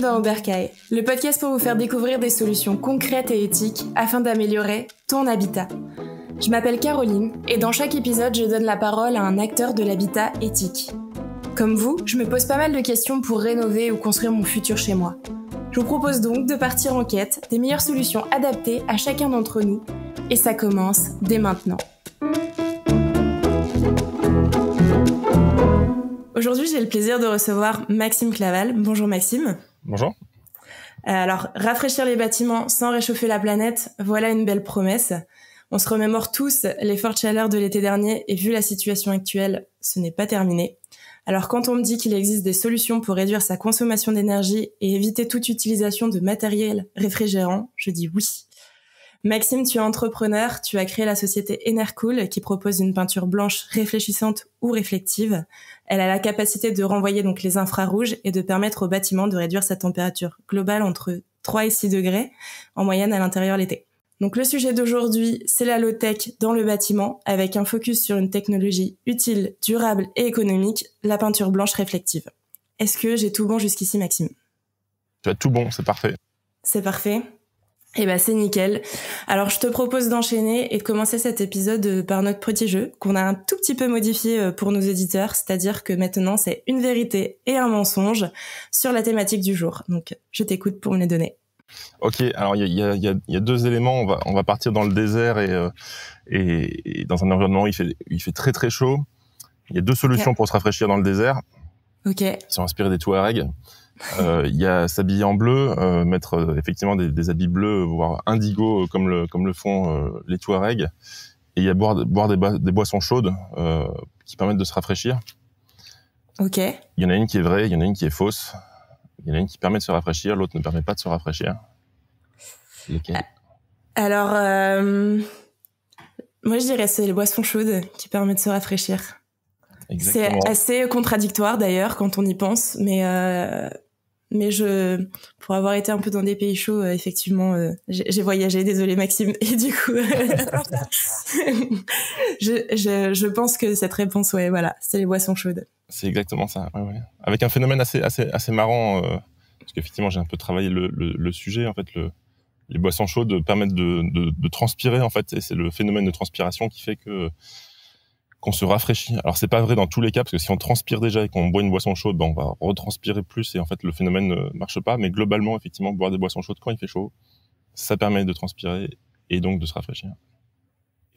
dans Oberkaï, le podcast pour vous faire découvrir des solutions concrètes et éthiques afin d'améliorer ton habitat. Je m'appelle Caroline et dans chaque épisode, je donne la parole à un acteur de l'habitat éthique. Comme vous, je me pose pas mal de questions pour rénover ou construire mon futur chez moi. Je vous propose donc de partir en quête des meilleures solutions adaptées à chacun d'entre nous. Et ça commence dès maintenant. Aujourd'hui, j'ai le plaisir de recevoir Maxime Claval. Bonjour Maxime. Bonjour. Alors, rafraîchir les bâtiments sans réchauffer la planète, voilà une belle promesse. On se remémore tous les fortes chaleurs de l'été dernier et vu la situation actuelle, ce n'est pas terminé. Alors quand on me dit qu'il existe des solutions pour réduire sa consommation d'énergie et éviter toute utilisation de matériel réfrigérant, je dis oui. Maxime, tu es entrepreneur, tu as créé la société Enercool qui propose une peinture blanche réfléchissante ou réflective. Elle a la capacité de renvoyer donc les infrarouges et de permettre au bâtiment de réduire sa température globale entre 3 et 6 degrés en moyenne à l'intérieur l'été. Donc le sujet d'aujourd'hui, c'est la low-tech dans le bâtiment avec un focus sur une technologie utile, durable et économique, la peinture blanche réflective. Est-ce que j'ai tout bon jusqu'ici, Maxime ? Tu as tout bon, c'est parfait. C'est parfait. Eh ben c'est nickel. Alors je te propose d'enchaîner et de commencer cet épisode par notre petit jeu qu'on a un tout petit peu modifié pour nos éditeurs, c'est-à-dire que maintenant c'est une vérité et un mensonge sur la thématique du jour. Donc je t'écoute pour me les donner. Ok, alors il y a deux éléments. On va partir dans le désert et dans un environnement où il fait très très chaud. Il y a deux solutions pour se rafraîchir dans le désert. Ok. Qui sont inspirées des Touaregs. Il y a s'habiller en bleu, mettre effectivement des habits bleus, voire indigo comme le font les Touaregs. Et il y a boire des boissons chaudes qui permettent de se rafraîchir. Ok. Il y en a une qui est vraie, il y en a une qui est fausse. Il y en a une qui permet de se rafraîchir, l'autre ne permet pas de se rafraîchir. Lesquelles ? Alors, moi je dirais c'est les boissons chaudes qui permettent de se rafraîchir. Exactement. C'est assez contradictoire d'ailleurs quand on y pense, mais pour avoir été un peu dans des pays chauds, effectivement, j'ai voyagé, désolé Maxime, et du coup, je pense que cette réponse, ouais, voilà, c'est les boissons chaudes. C'est exactement ça, ouais. Avec un phénomène assez marrant, parce qu'effectivement j'ai un peu travaillé le sujet, en fait, les boissons chaudes permettent de transpirer, en fait, et c'est le phénomène de transpiration qui fait qu'on se rafraîchit. Alors c'est pas vrai dans tous les cas, parce que si on transpire déjà et qu'on boit une boisson chaude, on va retranspirer plus et en fait le phénomène ne marche pas, mais globalement, effectivement, boire des boissons chaudes quand il fait chaud, ça permet de transpirer et donc de se rafraîchir.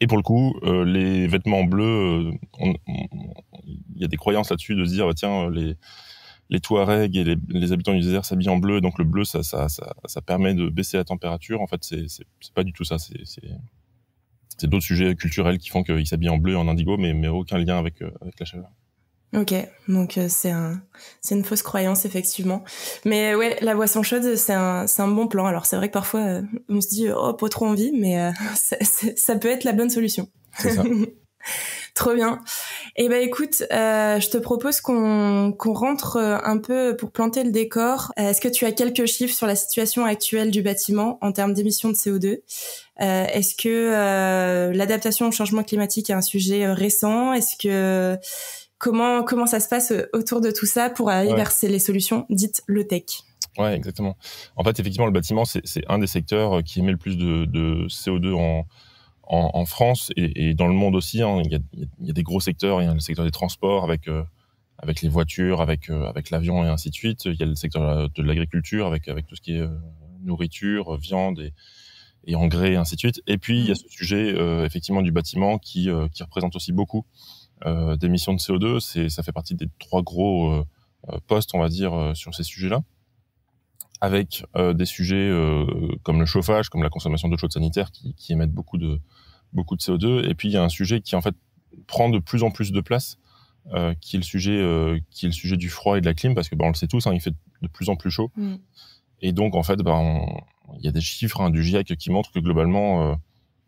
Et pour le coup, les vêtements bleus, il y a des croyances là-dessus de se dire, tiens, les Touaregs et les habitants du désert s'habillent en bleu, donc le bleu, ça permet de baisser la température. En fait, c'est pas du tout ça. C'est d'autres sujets culturels qui font qu'ils s'habillent en bleu et en indigo, mais aucun lien avec la chaleur. Ok, donc c'est une fausse croyance effectivement. Mais ouais, la boisson chaude c'est un bon plan. Alors c'est vrai que parfois on se dit pas trop envie, mais ça peut être la bonne solution. C'est ça. Trop bien. Eh ben écoute, je te propose qu'on rentre un peu pour planter le décor. Est-ce que tu as quelques chiffres sur la situation actuelle du bâtiment en termes d'émissions de CO2 ? Est-ce que l'adaptation au changement climatique est un sujet récent ? Est-ce que comment ça se passe autour de tout ça pour aller vers les solutions dites low-tech ? Ouais, exactement. En fait, effectivement, le bâtiment, c'est un des secteurs qui émet le plus de CO2 en France et dans le monde aussi. Hein. Il y a des gros secteurs. Il y a le secteur des transports avec les voitures, avec l'avion et ainsi de suite. Il y a le secteur de l'agriculture avec tout ce qui est nourriture, viande et engrais et ainsi de suite. Et puis, il y a ce sujet effectivement du bâtiment qui représente aussi beaucoup d'émissions de CO2. Ça fait partie des 3 gros postes, on va dire, sur ces sujets-là. Avec des sujets comme le chauffage, comme la consommation d'eau chaude sanitaire qui émettent beaucoup de CO2. Et puis il y a un sujet qui en fait prend de plus en plus de place, qui est le sujet du froid et de la clim, parce que on le sait tous, hein, il fait de plus en plus chaud. Et donc en fait, il y a des chiffres du GIEC qui montrent que globalement,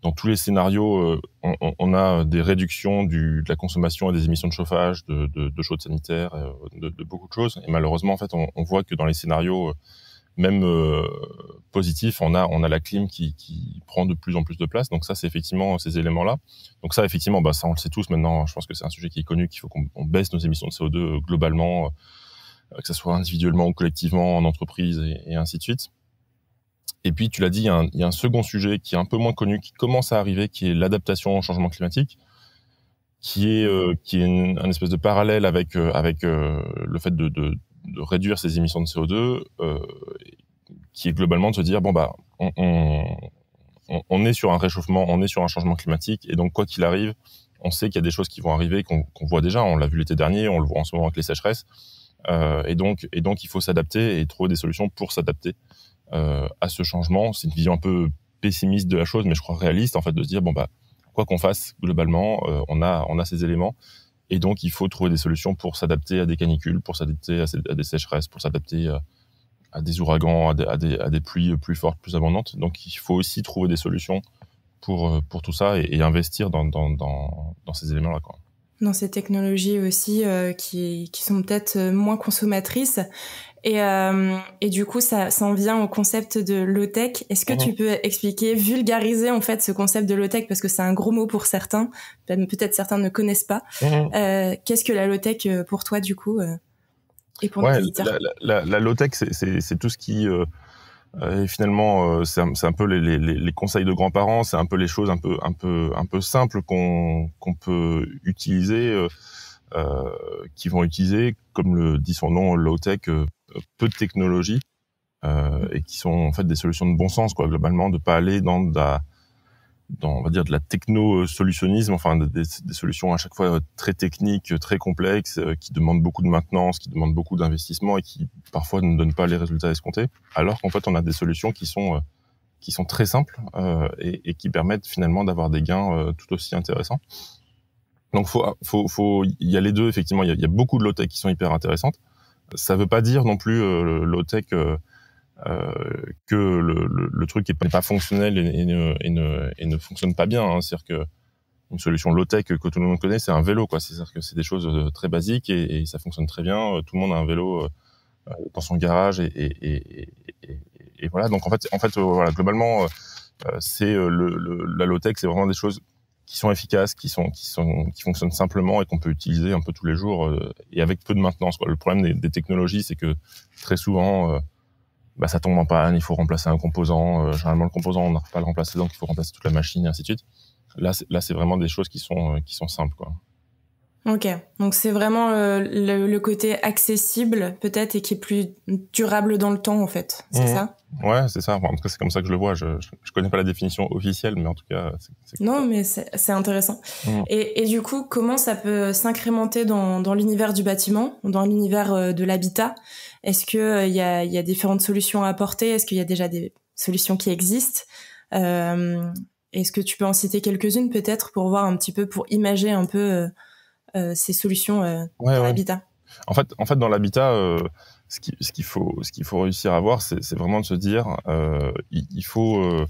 dans tous les scénarios, on a des réductions de la consommation et des émissions de chauffage, de chaude sanitaire, de beaucoup de choses. Et malheureusement, en fait, on voit que dans les scénarios même positif, on a la clim qui prend de plus en plus de place. Donc ça, c'est effectivement ces éléments-là. Donc ça, effectivement, ça on le sait tous maintenant. Je pense que c'est un sujet qui est connu, qu'il faut qu'on baisse nos émissions de CO2 globalement que ce soit individuellement ou collectivement en entreprise et ainsi de suite. Et puis, tu l'as dit, il y a un second sujet qui est un peu moins connu, qui commence à arriver, qui est l'adaptation au changement climatique, qui est un espèce de parallèle avec le fait de réduire ses émissions de CO2, qui est globalement de se dire bon bah on est sur un réchauffement, on est sur un changement climatique, et donc quoi qu'il arrive, on sait qu'il y a des choses qui vont arriver qu'on voit déjà, on l'a vu l'été dernier, on le voit en ce moment avec les sécheresses, et donc il faut s'adapter et trouver des solutions pour s'adapter à ce changement. C'est une vision un peu pessimiste de la chose, mais je crois réaliste en fait, de se dire bon bah quoi qu'on fasse globalement, on a ces éléments, et donc il faut trouver des solutions pour s'adapter à des canicules, pour s'adapter à des sécheresses, pour s'adapter à des ouragans, à des pluies plus fortes, plus abondantes. Donc il faut aussi trouver des solutions pour tout ça, et investir dans ces éléments-là, quoi. Dans ces technologies aussi qui sont peut-être moins consommatrices. Et du coup, ça en vient au concept de low-tech. Est-ce que tu peux expliquer, vulgariser en fait ce concept de low-tech, parce que c'est un gros mot pour certains, peut-être certains ne connaissent pas. Qu'est-ce que la low-tech pour toi du coup et pour nos auditeurs? La low-tech, c'est tout ce qui finalement c'est un peu les conseils de grands-parents, c'est un peu les choses un peu simples qu'on peut utiliser, qui vont utiliser, comme le dit son nom, low-tech, peu de technologie, et qui sont en fait des solutions de bon sens, quoi, globalement, de pas aller dans on va dire de la techno-solutionnisme, enfin des solutions à chaque fois très techniques, très complexes, qui demandent beaucoup de maintenance, qui demandent beaucoup d'investissement, et qui parfois ne donnent pas les résultats escomptés, alors qu'en fait on a des solutions qui sont très simples, et qui permettent finalement d'avoir des gains tout aussi intéressants. Donc il y a les deux, effectivement, il y a beaucoup de low-tech qui sont hyper intéressantes. Ça veut pas dire non plus low-tech que le truc n'est pas fonctionnel et ne fonctionne pas bien, hein. C'est-à-dire que une solution low-tech que tout le monde connaît, c'est un vélo, quoi. C'est-à-dire que c'est des choses très basiques, et ça fonctionne très bien. Tout le monde a un vélo dans son garage, et voilà. Donc en fait voilà, globalement, c'est la low-tech, c'est vraiment des choses qui sont efficaces, qui fonctionnent simplement, et qu'on peut utiliser un peu tous les jours, et avec peu de maintenance, quoi. Le problème des technologies, c'est que très souvent ça tombe en panne, il faut remplacer un composant, généralement le composant on n'arrive pas à le remplacer, donc il faut remplacer toute la machine, et ainsi de suite. Là c'est vraiment des choses qui sont simples, quoi. Ok, donc c'est vraiment le côté accessible peut-être, et qui est plus durable dans le temps en fait, c'est ça? Ouais, c'est ça. Enfin, en tout cas, c'est comme ça que je le vois. Je connais pas la définition officielle, mais en tout cas, c'est non, mais c'est intéressant. Et du coup, comment ça peut s'incrémenter dans l'univers du bâtiment, dans l'univers de l'habitat? Est-ce que il y a différentes solutions à apporter? Est-ce qu'il y a déjà des solutions qui existent? Est-ce que tu peux en citer quelques-unes peut-être, pour voir un petit peu, pour imager un peu ces solutions dans l'habitat? En fait, dans l'habitat, ce qu'il faut réussir à voir, c'est vraiment de se dire, il faut,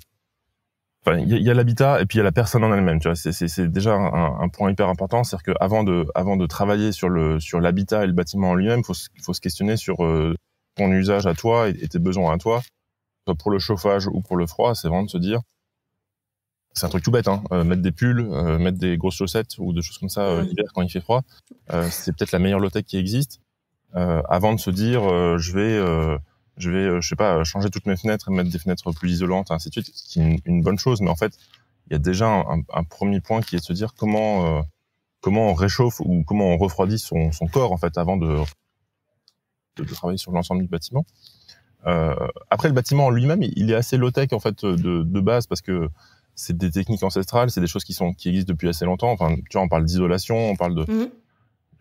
enfin, il y a l'habitat, et puis il y a la personne en elle-même. Tu vois, c'est déjà un point hyper important, c'est-à-dire que avant de travailler sur l'habitat et le bâtiment en lui-même, faut se questionner sur ton usage à toi et tes besoins à toi, soit pour le chauffage ou pour le froid. C'est vraiment de se dire, c'est un truc tout bête, hein, mettre des pulls, mettre des grosses chaussettes ou des choses comme ça l'hiver quand il fait froid, c'est peut-être la meilleure low-tech qui existe. Avant de se dire je vais je sais pas, changer toutes mes fenêtres et mettre des fenêtres plus isolantes, ainsi de suite, ce qui est une bonne chose, mais en fait il y a déjà un premier point qui est de se dire comment on réchauffe ou comment on refroidit son corps en fait avant de travailler sur l'ensemble du bâtiment. Après, le bâtiment en lui-même, il est assez low-tech en fait de base, parce que c'est des techniques ancestrales, c'est des choses qui existent depuis assez longtemps. Enfin, tu vois, on parle d'isolation, on parle de le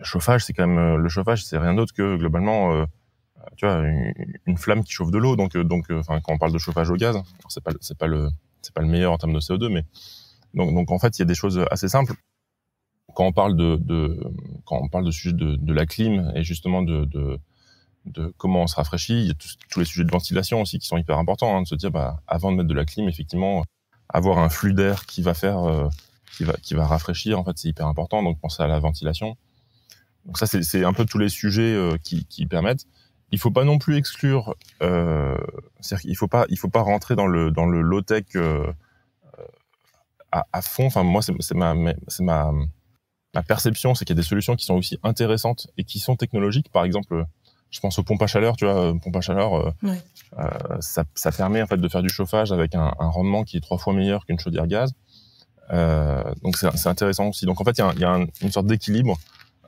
chauffage. C'est quand même le chauffage, c'est rien d'autre que globalement, tu vois, une flamme qui chauffe de l'eau. Donc, enfin, quand on parle de chauffage au gaz, c'est pas le meilleur en termes de CO2, mais donc en fait, il y a des choses assez simples. Quand on parle quand on parle de sujet de la clim, et justement de comment on se rafraîchit, il y a tous les sujets de ventilation aussi qui sont hyper importants, hein, de se dire avant de mettre de la clim, effectivement, avoir un flux d'air qui va faire qui va rafraîchir, en fait, c'est hyper important. Donc penser à la ventilation. Donc ça, c'est un peu tous les sujets qui permettent. Il faut pas non plus exclure, c'est-à-dire qu'il faut pas rentrer dans le low tech à fond. Enfin, moi, c'est ma perception, c'est qu'il y a des solutions qui sont aussi intéressantes et qui sont technologiques. Par exemple, Je pense aux pompes à chaleur, tu vois, pompe à chaleur, Ouais. ça permet en fait de faire du chauffage avec un rendement qui est 3 fois meilleur qu'une chaudière gaz. Donc c'est intéressant aussi. Donc en fait, il y a une sorte d'équilibre,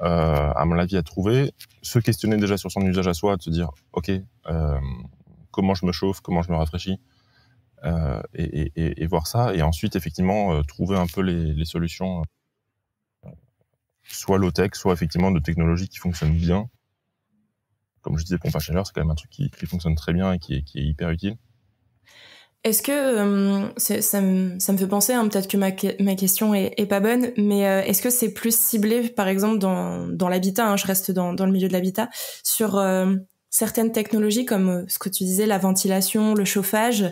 à mon avis, à trouver. Se questionner déjà sur son usage à soi, de se dire, ok, comment je me chauffe, comment je me rafraîchis, et voir ça. Et ensuite, effectivement, trouver un peu les solutions, soit low-tech, soit effectivement de technologies qui fonctionnent bien. Comme je disais, pompe à chaleur, c'est quand même un truc qui fonctionne très bien et qui est hyper utile. Est-ce que ça me fait penser, hein, peut-être que ma question est pas bonne, mais est-ce que c'est plus ciblé, par exemple dans l'habitat, hein, je reste dans le milieu de l'habitat, sur certaines technologies comme ce que tu disais, la ventilation, le chauffage,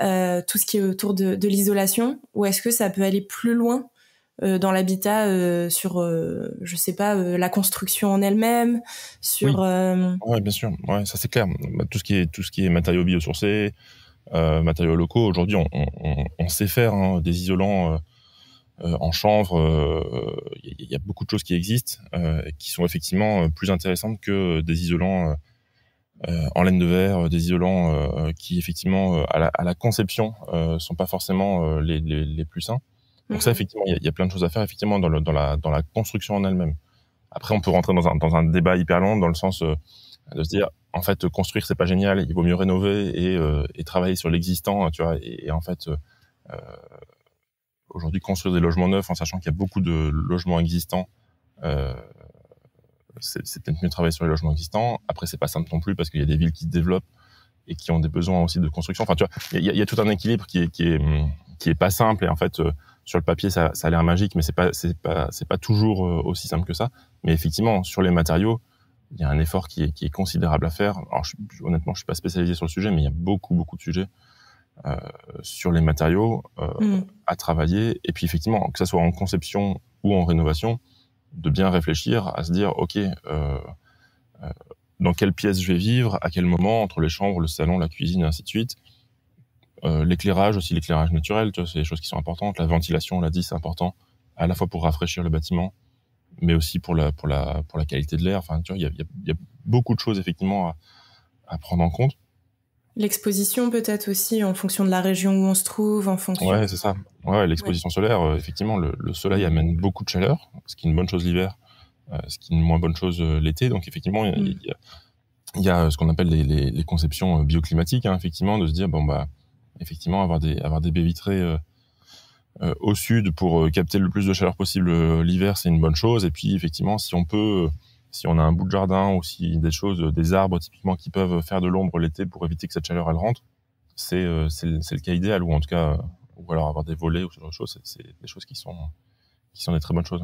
tout ce qui est autour de l'isolation, ou est-ce que ça peut aller plus loin dans l'habitat, sur je sais pas, la construction en elle-même, sur Oui. Ouais, bien sûr, ouais, ça c'est clair. Tout ce qui est matériaux biosourcés, matériaux locaux. Aujourd'hui, on sait faire, hein, des isolants en chanvre. Il y a beaucoup de choses qui existent, qui sont effectivement plus intéressantes que des isolants en laine de verre, des isolants qui effectivement à la conception sont pas forcément les plus sains. Donc ça, effectivement, il y a plein de choses à faire effectivement dans la construction en elle-même. Après, on peut rentrer dans un débat hyper long dans le sens de se dire, en fait, construire c'est pas génial, il vaut mieux rénover et travailler sur l'existant, tu vois. Et en fait, aujourd'hui, construire des logements neufs en sachant qu'il y a beaucoup de logements existants, euh, c'est peut-être mieux de travailler sur les logements existants. Après, c'est pas simple non plus parce qu'il y a des villes qui se développent et qui ont des besoins aussi de construction. Enfin, tu vois, il y a tout un équilibre qui est pas simple. Et en fait, sur le papier, ça a l'air magique, mais c'est pas toujours aussi simple que ça. Mais effectivement, sur les matériaux, il y a un effort qui est considérable à faire. Alors, honnêtement, je suis pas spécialisé sur le sujet, mais il y a beaucoup de sujets sur les matériaux à travailler. Et puis, effectivement, que ça soit en conception ou en rénovation, de bien réfléchir à se dire, ok, dans quelle pièce je vais vivre, à quel moment, entre les chambres, le salon, la cuisine, et ainsi de suite. L'éclairage aussi, l'éclairage naturel, tu vois, c'est des choses qui sont importantes. La ventilation, on l'a dit, c'est important, à la fois pour rafraîchir le bâtiment, mais aussi pour la qualité de l'air. Enfin, tu vois, il y a beaucoup de choses effectivement à prendre en compte. L'exposition peut-être aussi en fonction de la région où on se trouve, en fonction. Ouais, c'est ça. Ouais, l'exposition solaire, effectivement, le soleil amène beaucoup de chaleur, ce qui est une bonne chose l'hiver, ce qui est une moins bonne chose l'été. Donc effectivement, il y a ce qu'on appelle les conceptions bioclimatiques, hein, effectivement, de se dire bon bah effectivement avoir des baies vitrées au sud pour capter le plus de chaleur possible l'hiver, c'est une bonne chose. Et puis effectivement, si on a un bout de jardin ou si des arbres typiquement qui peuvent faire de l'ombre l'été pour éviter que cette chaleur elle rentre, c'est le cas idéal, ou en tout cas ou alors avoir des volets ou ce genre de choses, c'est des choses qui sont des très bonnes choses.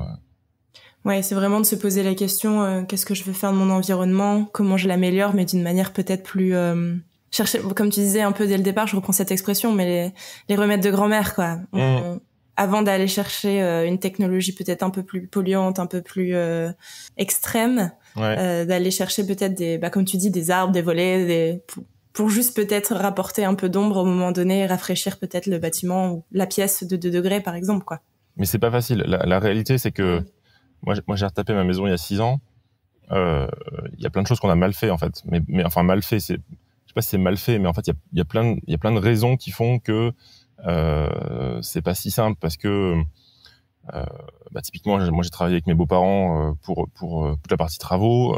Ouais, c'est vraiment de se poser la question, qu'est-ce que je veux faire de mon environnement, comment je l'améliore, mais d'une manière peut-être plus chercher, comme tu disais un peu dès le départ, je reprends cette expression, mais les remèdes de grand-mère, quoi. Avant d'aller chercher une technologie peut-être un peu plus polluante, un peu plus extrême, d'aller chercher peut-être comme tu dis, des arbres, des volets, pour juste peut-être rapporter un peu d'ombre au moment donné et rafraîchir peut-être le bâtiment ou la pièce de 2 degrés, par exemple, quoi. Mais c'est pas facile. La réalité, c'est que moi j'ai retapé ma maison il y a 6 ans. Il y a plein de choses qu'on a mal fait en fait. Mais enfin mal fait, je sais pas si c'est mal fait, mais en fait il y a plein de raisons qui font que c'est pas si simple, parce que typiquement moi j'ai travaillé avec mes beaux-parents pour toute la partie travaux.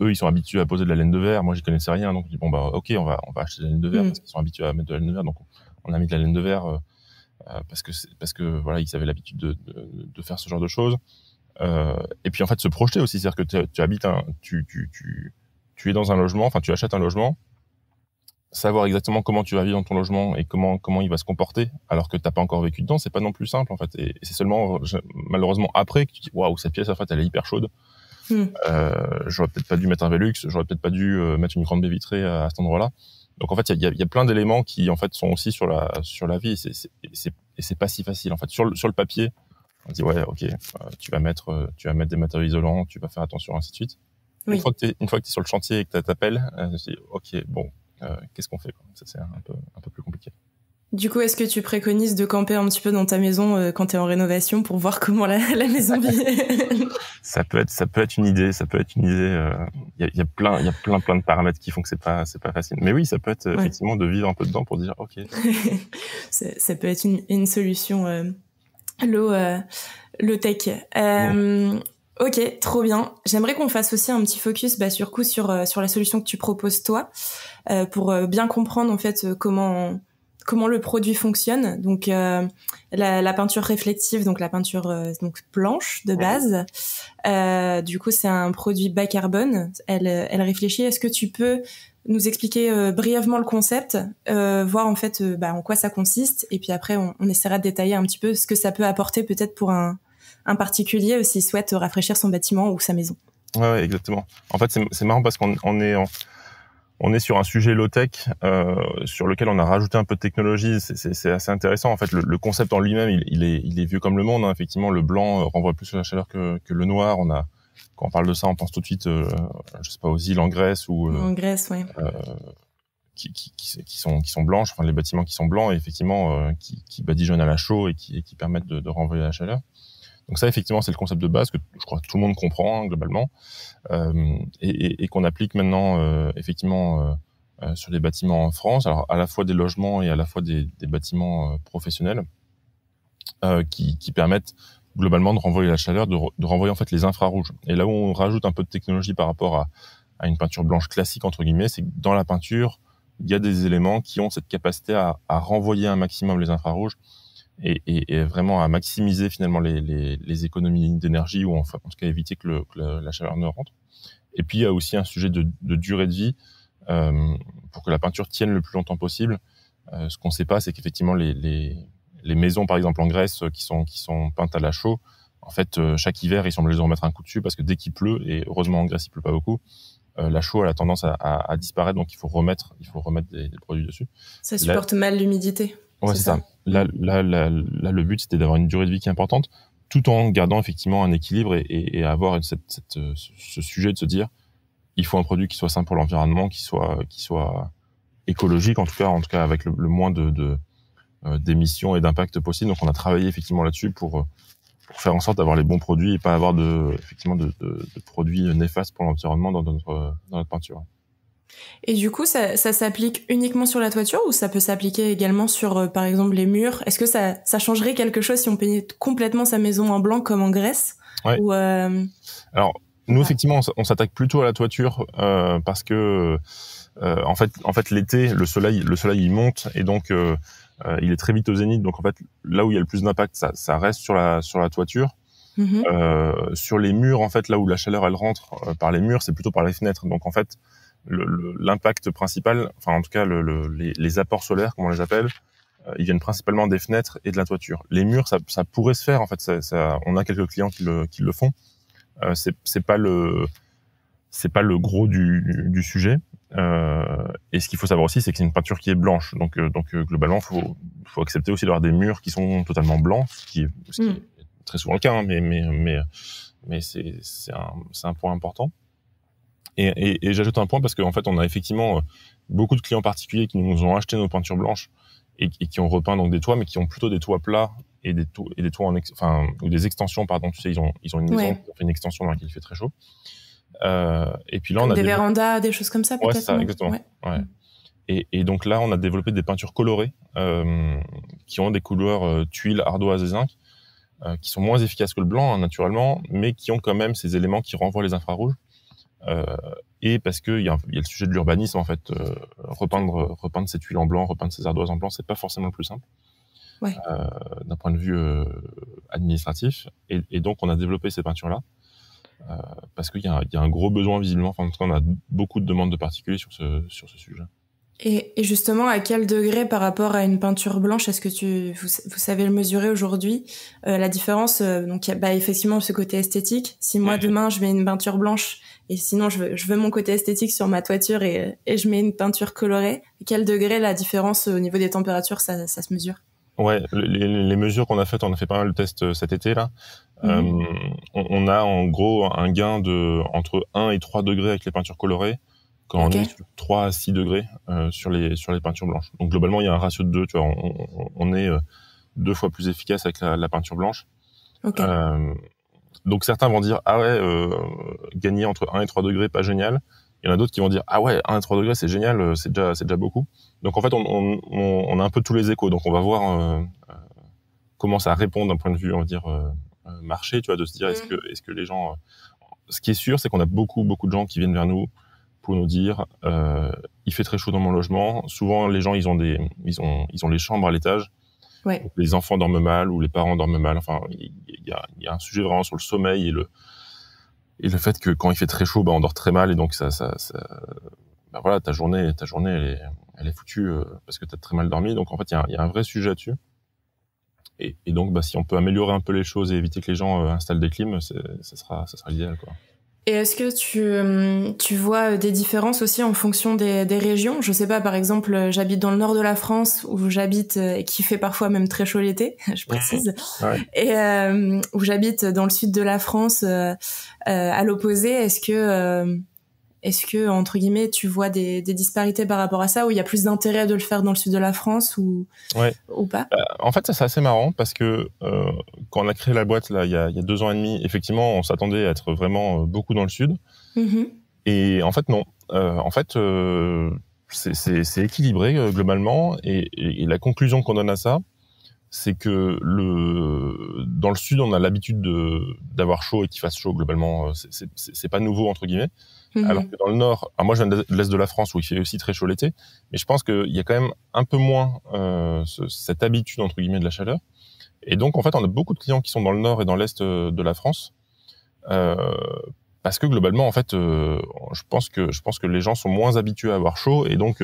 Eux ils sont habitués à poser de la laine de verre, moi j'y connaissais rien, donc je dis bon bah ok, on va acheter de la laine de verre parce qu'ils sont habitués à mettre de la laine de verre, donc on a mis de la laine de verre parce que voilà, ils avaient l'habitude de faire ce genre de choses. Et puis en fait se projeter aussi, c'est-à-dire que tu habites tu es dans un logement, enfin tu achètes un logement, savoir exactement comment tu vas vivre dans ton logement et comment il va se comporter alors que t'as pas encore vécu dedans, c'est pas non plus simple en fait. Et c'est seulement malheureusement après que tu dis waouh, cette pièce en fait elle est hyper chaude. J'aurais peut-être pas dû mettre un Velux, j'aurais peut-être pas dû mettre une grande baie vitrée à cet endroit-là. Donc en fait il y a plein d'éléments qui en fait sont aussi sur la vie, et c'est pas si facile en fait. Sur le papier on dit ouais ok, tu vas mettre des matériaux isolants, tu vas faire attention, ainsi de suite. Une fois que t'es sur le chantier et que t'appelles, tu dis ok bon, qu'est-ce qu'on fait quoi. Ça c'est un peu plus compliqué. Du coup, est-ce que tu préconises de camper un petit peu dans ta maison quand t'es en rénovation pour voir comment la maison vit? Ça peut être une idée. Il y a plein de paramètres qui font que c'est pas facile. Mais oui, ça peut être effectivement de vivre un peu dedans pour dire ok. Ça peut être une solution low tech. Ok, trop bien. J'aimerais qu'on fasse aussi un petit focus sur la solution que tu proposes toi pour bien comprendre en fait comment le produit fonctionne. Donc la peinture réflective, donc la peinture donc blanche de base. Du coup, c'est un produit bas carbone. Elle réfléchit. Est-ce que tu peux nous expliquer brièvement le concept, voir en fait en quoi ça consiste, et puis après on essaiera de détailler un petit peu ce que ça peut apporter peut-être pour un particulier s'il souhaite rafraîchir son bâtiment ou sa maison. Ouais, exactement. En fait, c'est marrant parce qu'on est sur un sujet low-tech sur lequel on a rajouté un peu de technologie. C'est assez intéressant. En fait, le concept en lui-même, il est vieux comme le monde. Hein. Effectivement, le blanc renvoie plus à la chaleur que le noir. Quand on parle de ça, on pense tout de suite, je sais pas, aux îles en Grèce ou en Grèce, ouais. Qui sont blanches, enfin les bâtiments qui sont blancs et effectivement qui badigeonnent à la chaux et qui permettent de renvoyer la chaleur. Donc ça, effectivement, c'est le concept de base que je crois que tout le monde comprend hein, globalement et qu'on applique maintenant effectivement sur les bâtiments en France. Alors à la fois des logements et à la fois des bâtiments professionnels qui permettent globalement de renvoyer la chaleur, de renvoyer en fait les infrarouges. Et là où on rajoute un peu de technologie par rapport à une peinture blanche classique entre guillemets, c'est que dans la peinture, il y a des éléments qui ont cette capacité à renvoyer un maximum les infrarouges et vraiment à maximiser finalement les économies d'énergie ou enfin en tout cas éviter que la chaleur ne rentre. Et puis il y a aussi un sujet de durée de vie pour que la peinture tienne le plus longtemps possible. Ce qu'on ne sait pas, c'est qu'effectivement les maisons par exemple en Grèce qui sont peintes à la chaux, en fait chaque hiver ils sont obligés de remettre un coup dessus parce que dès qu'il pleut, et heureusement en Grèce il pleut pas beaucoup, la chaux elle a tendance à disparaître, donc il faut remettre des produits dessus. Ça supporte mal l'humidité. Ouais, c'est ça. Là, le but, c'était d'avoir une durée de vie qui est importante, tout en gardant effectivement un équilibre et avoir ce sujet de se dire, il faut un produit qui soit sain pour l'environnement, qui soit écologique, en tout cas avec le moins d'émissions et d'impact possible. Donc, on a travaillé effectivement là-dessus pour faire en sorte d'avoir les bons produits et pas avoir de produits néfastes pour l'environnement dans notre peinture. Et du coup, ça s'applique uniquement sur la toiture ou ça peut s'appliquer également sur, par exemple, les murs? Est-ce que ça changerait quelque chose si on peignait complètement sa maison en blanc comme en Grèce? Ouais. Ou Alors, nous, effectivement, on s'attaque plutôt à la toiture parce que, en fait, l'été, le soleil, il monte et donc il est très vite au zénith. Donc, en fait, là où il y a le plus d'impact, ça reste sur la toiture. Sur les murs, en fait, là où la chaleur elle rentre par les murs, c'est plutôt par les fenêtres. Donc, en fait, l'impact principal, enfin en tout cas les apports solaires comme on les appelle, ils viennent principalement des fenêtres et de la toiture. Les murs, ça pourrait se faire en fait, on a quelques clients qui le font. C'est pas le gros du sujet. Et ce qu'il faut savoir aussi, c'est que c'est une peinture qui est blanche. Donc globalement, faut accepter aussi d'avoir des murs qui sont totalement blancs, ce qui est très souvent le cas, hein, mais c'est un point important. Et j'ajoute un point parce qu'en fait, on a effectivement beaucoup de clients particuliers qui nous ont acheté nos peintures blanches et qui ont repeint donc des toits, mais qui ont plutôt des toits plats et des toits ou des extensions, pardon. Tu sais, ils ont une maison, ils ont fait une extension dans laquelle il fait très chaud. Et puis là, on a des vérandas, des choses comme ça, peut-être. Ouais, c'est ça, exactement. Ouais. Et donc là, on a développé des peintures colorées qui ont des couleurs tuiles, ardoise et zinc, qui sont moins efficaces que le blanc, hein, naturellement, mais qui ont quand même ces éléments qui renvoient les infrarouges. Et parce que il y a le sujet de l'urbanisme en fait, repeindre ces tuiles en blanc, repeindre ces ardoises en blanc, c'est pas forcément le plus simple d'un point de vue administratif. Et donc on a développé ces peintures là parce qu'il y a un gros besoin visiblement. Enfin, en tout cas, on a beaucoup de demandes de particuliers sur ce sujet. Et justement, à quel degré par rapport à une peinture blanche est-ce que vous savez le mesurer aujourd'hui, la différence? Donc, il y a effectivement ce côté esthétique. Si moi demain je mets une peinture blanche et sinon je veux mon côté esthétique sur ma toiture et je mets une peinture colorée, à quel degré la différence au niveau des températures ça se mesure? Ouais, les mesures qu'on a faites, on a fait pas mal de tests cet été là. On a en gros un gain de entre 1 et 3 degrés avec les peintures colorées, quand on est sur 3 à 6 degrés sur les peintures blanches. Donc globalement, il y a un ratio de 2, tu vois, on est 2 fois plus efficace avec la peinture blanche. Donc certains vont dire ah ouais, gagner entre 1 et 3 degrés, pas génial. Il y en a d'autres qui vont dire ah ouais, 1 et 3 degrés c'est génial, c'est déjà beaucoup. Donc en fait on a un peu tous les échos, donc on va voir comment ça répond d'un point de vue, on va dire marché, tu vois, de se dire est-ce que les gens, ce qui est sûr c'est qu'on a beaucoup de gens qui viennent vers nous pour nous dire il fait très chaud dans mon logement. Souvent les gens ils ont les chambres à l'étage. Ouais. Donc, les enfants dorment mal ou les parents dorment mal. Enfin, il y a un sujet vraiment sur le sommeil et le fait que quand il fait très chaud, on dort très mal et donc ça voilà, ta journée elle est foutue parce que t'as très mal dormi. Donc en fait, il y a un vrai sujet là-dessus. Et donc, si on peut améliorer un peu les choses et éviter que les gens installent des clims, ça sera l'idéal, quoi. Et est-ce que tu vois des différences aussi en fonction des régions? Je sais pas, par exemple, j'habite dans le nord de la France où j'habite et qui fait parfois même très chaud l'été, je précise. Ouais. Et où j'habite dans le sud de la France à l'opposé, est-ce que entre guillemets tu vois des disparités par rapport à ça, où il y a plus d'intérêt de le faire dans le sud de la France ou pas? En fait, ça c'est assez marrant parce que quand on a créé la boîte là il y a 2 ans et demi, effectivement, on s'attendait à être vraiment beaucoup dans le sud. Et en fait non. En fait, c'est équilibré globalement et la conclusion qu'on donne à ça, c'est que dans le sud, on a l'habitude d'avoir chaud et qu'il fasse chaud globalement. C'est pas nouveau entre guillemets. Alors que dans le nord, moi je viens de l'est de la France où il fait aussi très chaud l'été, mais je pense qu'il y a quand même un peu moins cette habitude entre guillemets de la chaleur. Et donc en fait, on a beaucoup de clients qui sont dans le nord et dans l'est de la France, parce que globalement en fait, je pense que les gens sont moins habitués à avoir chaud et donc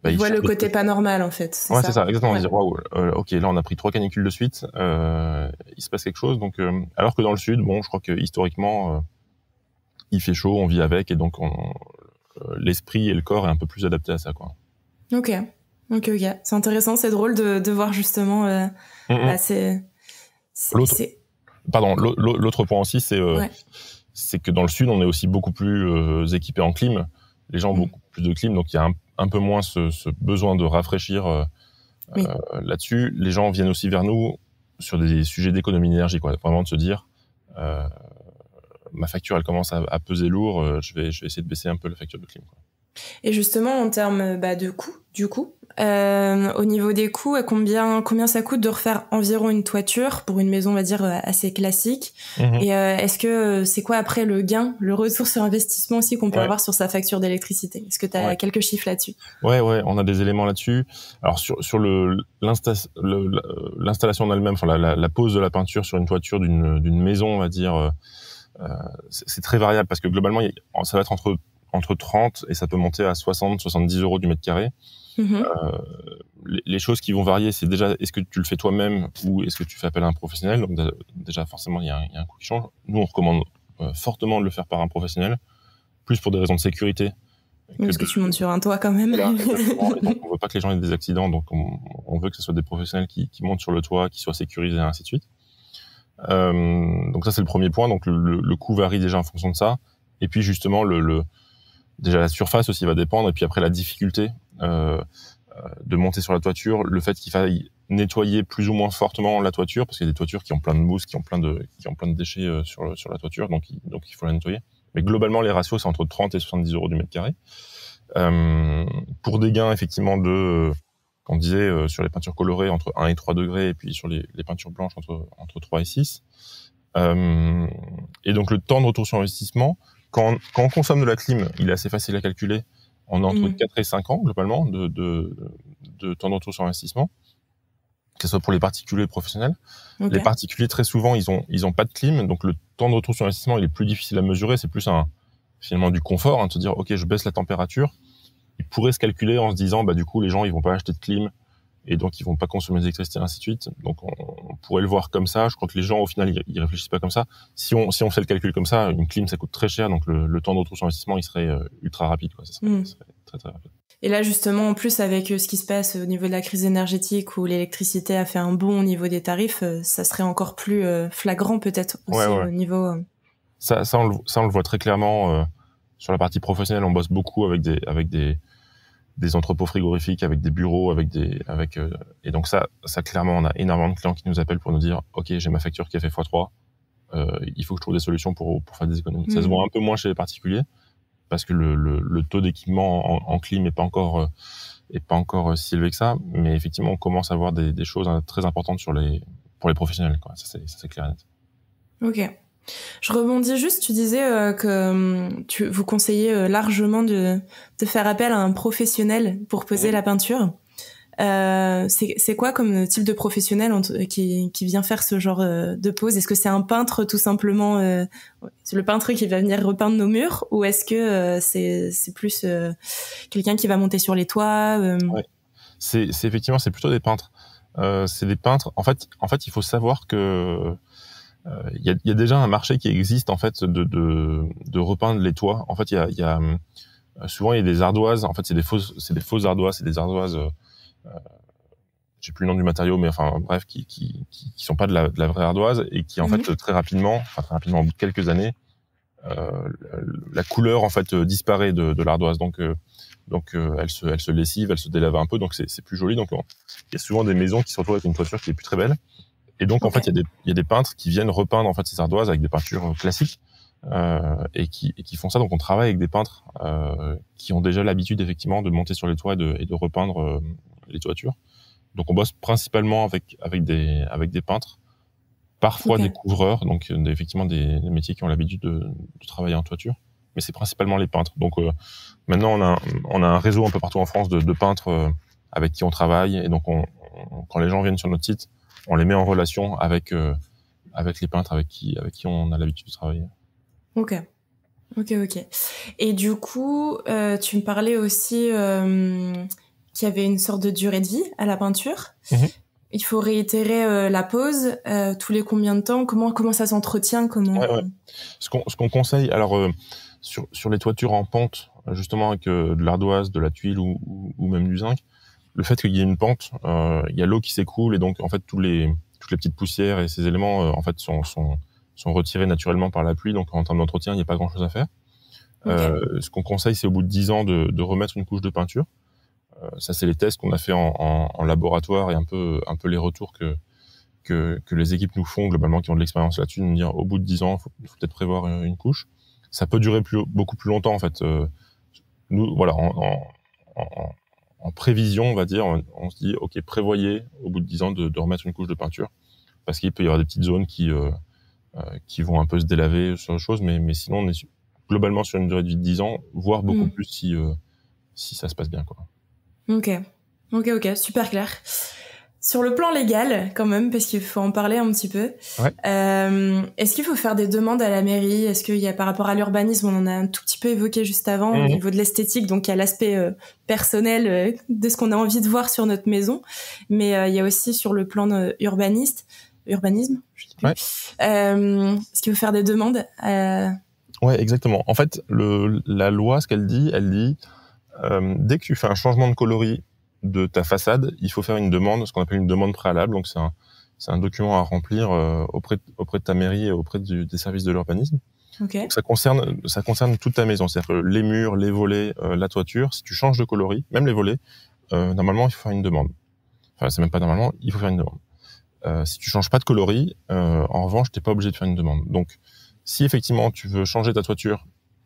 ils voient le côté pas normal en fait. C'est ça, exactement. Ils disent waouh, ok, là on a pris 3 canicules de suite, il se passe quelque chose. Donc alors que dans le sud, je crois que historiquement il fait chaud, on vit avec et donc l'esprit et le corps est un peu plus adapté à ça, quoi. Ok. C'est intéressant, c'est drôle de voir justement. L'autre point aussi, c'est que dans le sud, on est aussi beaucoup plus équipé en clim. Les gens ont beaucoup plus de clim, donc il y a un peu moins ce besoin de rafraîchir là-dessus. Les gens viennent aussi vers nous sur des sujets d'économie d'énergie, quoi. Vraiment de se dire, ma facture, elle commence à peser lourd, je vais essayer de baisser un peu la facture de clim, quoi. Et justement, en termes de coûts, du coup, au niveau des coûts, combien ça coûte de refaire environ une toiture pour une maison, on va dire, assez classique. Et est-ce que c'est quoi après le gain, le retour sur investissement aussi qu'on peut avoir sur sa facture d'électricité? Est-ce que tu as quelques chiffres là-dessus? Ouais, on a des éléments là-dessus. Alors sur l'installation en elle-même, enfin la pose de la peinture sur une toiture d'une maison, on va dire, c'est très variable parce que globalement ça va être entre 30 et ça peut monter à 70 € du mètre carré. Les choses qui vont varier, c'est déjà est-ce que tu le fais toi-même ou est-ce que tu fais appel à un professionnel. Donc déjà forcément il y a un coût qui change. Nous on recommande fortement de le faire par un professionnel, plus pour des raisons de sécurité. Parce que tu montes sur un toit quand même. Voilà, exactement. Et donc on veut pas que les gens aient des accidents, donc on veut que ce soit des professionnels qui montent sur le toit, qui soient sécurisés et ainsi de suite. Donc ça c'est le premier point. Donc le coût varie déjà en fonction de ça. Et puis justement déjà la surface aussi va dépendre, et puis après la difficulté de monter sur la toiture, le fait qu'il faille nettoyer plus ou moins fortement la toiture, parce qu'il y a des toitures qui ont plein de mousse, qui ont plein de déchets sur la toiture, donc il faut la nettoyer. Mais globalement les ratios c'est entre 30 et 70 € du mètre carré. Pour des gains effectivement on disait sur les peintures colorées entre 1 et 3 degrés, et puis sur les peintures blanches entre 3 et 6. Et donc le temps de retour sur investissement, quand on consomme de la clim, il est assez facile à calculer. On est entre 4 et 5 ans, globalement, de temps de retour sur investissement, que ce soit pour les particuliers et les professionnels. Okay. Les particuliers, très souvent, ils ont pas de clim, donc le temps de retour sur investissement, il est plus difficile à mesurer. C'est plus finalement du confort, de se dire, OK, je baisse la température. Il pourrait se calculer en se disant, du coup, les gens, ils vont pas acheter de clim, et donc ils vont pas consommer d'électricité, ainsi de suite. Donc on pourrait le voir comme ça. Je crois que les gens au final ils réfléchissent pas comme ça. Si on fait le calcul comme ça, une clim ça coûte très cher, donc le temps de retour sur investissement il serait ultra rapide, quoi. Ça serait très très rapide. Et là justement en plus avec ce qui se passe au niveau de la crise énergétique où l'électricité a fait un bond au niveau des tarifs, ça serait encore plus flagrant peut-être aussi au niveau. Ça on le voit très clairement. Sur la partie professionnelle, on bosse beaucoup avec des entrepôts frigorifiques, avec des bureaux, et donc ça clairement, on a énormément de clients qui nous appellent pour nous dire, ok, j'ai ma facture qui a fait x3, il faut que je trouve des solutions pour faire des économies. Ça se voit un peu moins chez les particuliers parce que le taux d'équipement en clim est pas encore si élevé que ça, mais effectivement, on commence à voir des choses très importantes pour les professionnels, quoi. Ça c'est clair et net. Ok. Je rebondis juste, tu disais que vous conseillez largement de faire appel à un professionnel pour poser la peinture. C'est quoi comme type de professionnel qui vient faire ce genre de pose? Est-ce que c'est un peintre tout simplement, c'est le peintre qui va venir repeindre nos murs, ou est-ce que c'est plus quelqu'un qui va monter sur les toits? Ouais. C'est effectivement, c'est plutôt des peintres. C'est des peintres. En fait, il faut savoir que il y a déjà un marché qui existe en fait de repeindre les toits. En fait, souvent il y a des ardoises. En fait, c'est des fausses ardoises, c'est des ardoises. J'ai plus le nom du matériau, mais enfin bref, qui sont pas de la vraie ardoise et qui en fait très rapidement, au bout de quelques années, la couleur en fait disparaît de l'ardoise. Donc elle se lessive, elle se délave un peu, donc c'est plus joli. Donc il y a souvent des maisons qui se retrouvent avec une toiture qui est plus très belle. Et donc en fait il y a des peintres qui viennent repeindre en fait ces ardoises avec des peintures classiques et qui font ça. Donc on travaille avec des peintres qui ont déjà l'habitude effectivement de monter sur les toits et de repeindre les toitures. Donc on bosse principalement avec des peintres, parfois des couvreurs, donc effectivement des métiers qui ont l'habitude de travailler en toiture, mais c'est principalement les peintres. Donc maintenant on a un réseau un peu partout en France de peintres avec qui on travaille, et donc quand les gens viennent sur notre site, on les met en relation avec les peintres avec qui on a l'habitude de travailler. Ok. Et du coup, tu me parlais aussi qu'il y avait une sorte de durée de vie à la peinture. Il faut réitérer la pose tous les combien de temps? Comment ça s'entretient? Ouais. Ce qu'on conseille, alors sur les toitures en pente, justement avec de l'ardoise, de la tuile ou même du zinc, le fait qu'il y ait une pente, il y a l'eau qui s'écoule, et donc en fait toutes les petites poussières et ces éléments en fait sont retirés naturellement par la pluie. Donc en termes d'entretien, il n'y a pas grand chose à faire. Ce qu'on conseille, c'est au bout de 10 ans de remettre une couche de peinture. Ça, c'est les tests qu'on a fait en laboratoire, et un peu les retours que les équipes nous font globalement, qui ont de l'expérience là-dessus, de nous dire au bout de 10 ans, il faut peut-être prévoir une couche. Ça peut durer beaucoup plus longtemps en fait. Nous, voilà, en prévision, on va dire, on se dit ok, prévoyez au bout de 10 ans de remettre une couche de peinture, parce qu'il peut y avoir des petites zones qui vont un peu se délaver sur les choses, mais sinon on est globalement sur une durée de vie de 10 ans, voire beaucoup plus si ça se passe bien, quoi. Ok, super clair. Sur le plan légal, quand même, parce qu'il faut en parler un petit peu. Ouais. Est-ce qu'il faut faire des demandes à la mairie? Est-ce qu'il y a, par rapport à l'urbanisme, on en a un tout petit peu évoqué juste avant, au niveau de l'esthétique, donc il y a l'aspect personnel de ce qu'on a envie de voir sur notre maison, mais il y a aussi sur le plan urbanisme, je sais plus. Ouais. Est-ce qu'il faut faire des demandes Ouais, exactement. En fait, la loi, ce qu'elle dit, dès que tu fais un changement de coloris de ta façade, il faut faire une demande, ce qu'on appelle une demande préalable. Donc c'est un document à remplir auprès de ta mairie et auprès des services de l'urbanisme. Okay. Donc ça concerne toute ta maison, c'est-à-dire que les murs, les volets, la toiture. Si tu changes de coloris, même les volets, normalement il faut faire une demande. Enfin, c'est même pas normalement, il faut faire une demande. Si tu changes pas de coloris, en revanche, t'es pas obligé de faire une demande. Donc si effectivement tu veux changer ta toiture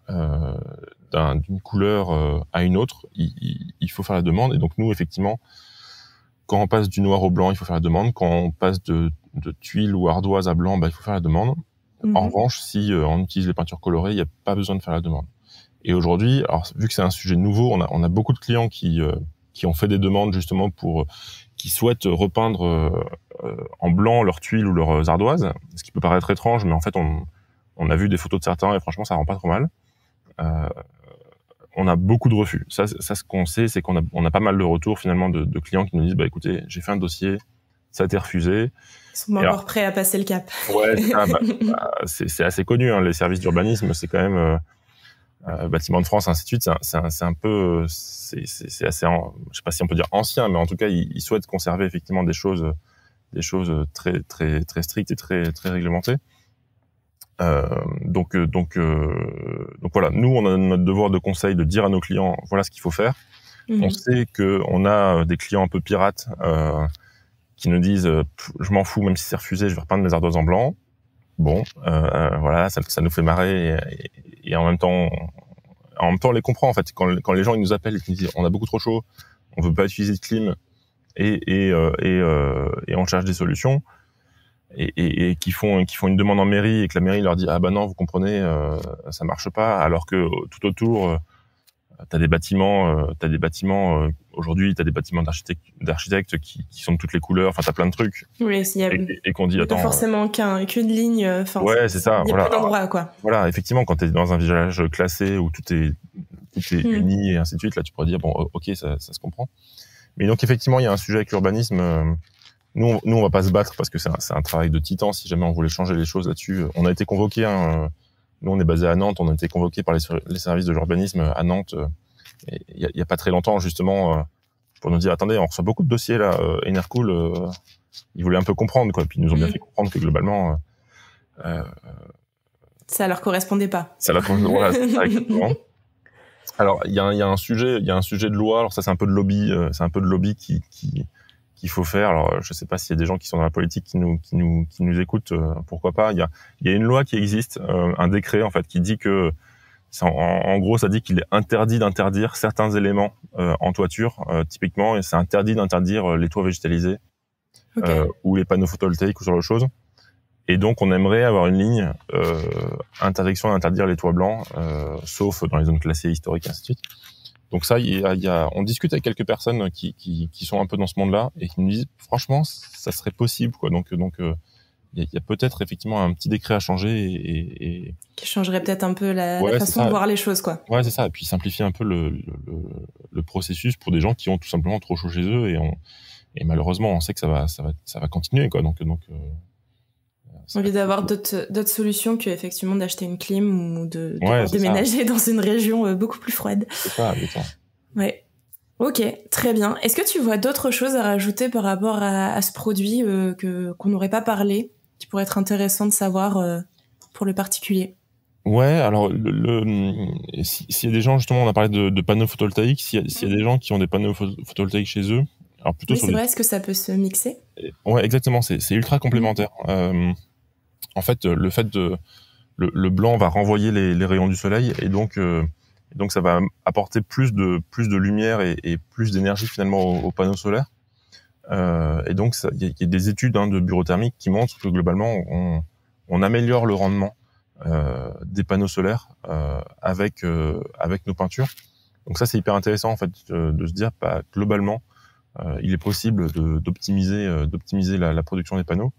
d'une couleur à une autre, il faut faire la demande. Et donc nous, effectivement, quand on passe du noir au blanc, il faut faire la demande. Quand on passe de tuile ou ardoise à blanc, il faut faire la demande. En revanche, si on utilise les peintures colorées, il n'y a pas besoin de faire la demande. Et aujourd'hui, alors vu que c'est un sujet nouveau, on a beaucoup de clients qui ont fait des demandes justement qui souhaitent repeindre en blanc leurs tuiles ou leurs ardoises, ce qui peut paraître étrange, mais en fait on a vu des photos de certains et franchement ça rend pas trop mal. On a beaucoup de refus. Ça ce qu'on sait, c'est qu'on a pas mal de retours finalement de clients qui nous disent écoutez, j'ai fait un dossier, ça a été refusé. Ils sont encore prêts à passer le cap. Ouais, c'est assez connu, hein, les services d'urbanisme, c'est quand même Bâtiments de France, ainsi de suite. C'est un peu, c'est assez, je sais pas si on peut dire ancien, mais en tout cas, ils souhaitent conserver effectivement des choses très très très strictes et très très réglementées. Donc voilà, nous on a notre devoir de conseil de dire à nos clients voilà ce qu'il faut faire. On sait que on a des clients un peu pirates qui nous disent je m'en fous même si c'est refusé, je vais repeindre mes ardoises en blanc. Bon, voilà, ça nous fait marrer et en même temps on les comprend en fait. Quand les gens ils nous appellent et qu'ils nous disent on a beaucoup trop chaud, on veut pas utiliser de clim et on cherche des solutions. Et qui font une demande en mairie et que la mairie leur dit ah bah non vous comprenez ça marche pas, alors que tout autour t'as des bâtiments aujourd'hui t'as des bâtiments d'architectes qui sont de toutes les couleurs, enfin t'as plein de trucs. Oui, et qu'on dit attends pas forcément qu'une ligne, ouais c'est ça, il y a voilà. plein d'endroits quoi. Voilà, effectivement quand t'es dans un village classé où tout est uni et ainsi de suite, là tu pourrais dire bon ok ça se comprend. Mais donc effectivement il y a un sujet avec l'urbanisme. Nous, on va pas se battre parce que c'est un travail de titan. Si jamais on voulait changer les choses là-dessus, on a été convoqués. Nous, on est basé à Nantes. On a été convoqués par les services de l'urbanisme à Nantes. Il y a pas très longtemps, justement, pour nous dire attendez, on reçoit beaucoup de dossiers là. Enercool, ils voulaient un peu comprendre quoi. Puis ils nous ont bien fait comprendre que globalement, ça leur correspondait pas. Ça leur correspondait. Voilà, c'est ça, exactement. Alors, il y a un sujet de loi. Alors ça, c'est un peu de lobby qu'il faut faire. Alors, je sais pas s'il y a des gens qui sont dans la politique qui nous écoutent, pourquoi pas. Il y a une loi qui existe, un décret en fait qui dit que en gros ça dit qu'il est interdit d'interdire certains éléments en toiture, typiquement, et c'est interdit d'interdire les toits végétalisés ou les panneaux photovoltaïques ou ce genre de choses. Et donc on aimerait avoir une ligne interdiction d'interdire les toits blancs, sauf dans les zones classées historiques et ainsi de suite. Donc ça, on discute avec quelques personnes qui sont un peu dans ce monde-là et qui nous disent franchement ça serait possible quoi. Donc il y a peut-être effectivement un petit décret à changer et qui changerait peut-être un peu la façon de voir les choses quoi. Ouais c'est ça. Et puis simplifier un peu le processus pour des gens qui ont tout simplement trop chaud chez eux et malheureusement on sait que ça va continuer quoi. Donc au lieu d'avoir d'autres solutions que effectivement d'acheter une clim ou de déménager dans une région beaucoup plus froide. C'est ça, exactement. Ouais. Ok, très bien. Est-ce que tu vois d'autres choses à rajouter par rapport à ce produit qu'on n'aurait pas parlé, qui pourrait être intéressant de savoir pour le particulier? Ouais, alors s'il y a des gens, justement, on a parlé de panneaux photovoltaïques, s'il y a des gens qui ont des panneaux photovoltaïques chez eux, alors plutôt c'est vrai, est-ce que ça peut se mixer? Ouais, exactement, c'est ultra complémentaire. En fait, le blanc va renvoyer les rayons du soleil et donc ça va apporter plus de lumière et plus d'énergie finalement aux panneaux solaires. Et donc il y a des études de bureau thermique qui montrent que globalement on améliore le rendement des panneaux solaires avec nos peintures. Donc ça c'est hyper intéressant en fait de se dire globalement il est possible d'optimiser la production des panneaux.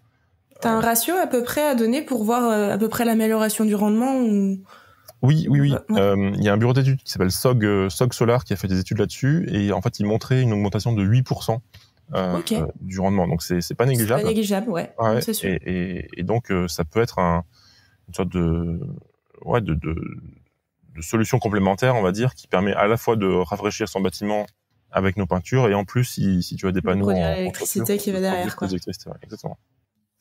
T'as un ratio à peu près à donner pour voir à peu près l'amélioration du rendement ou... Oui. Il y a un bureau d'études qui s'appelle SOG Solar qui a fait des études là-dessus et en fait il montrait une augmentation de 8% du rendement. Donc c'est pas négligeable. C'est pas négligeable, ouais c'est sûr. Et donc ça peut être une sorte de solution complémentaire, on va dire, qui permet à la fois de rafraîchir son bâtiment avec nos peintures et en plus si tu as des panneaux l'électricité qui va derrière quoi. Exactement.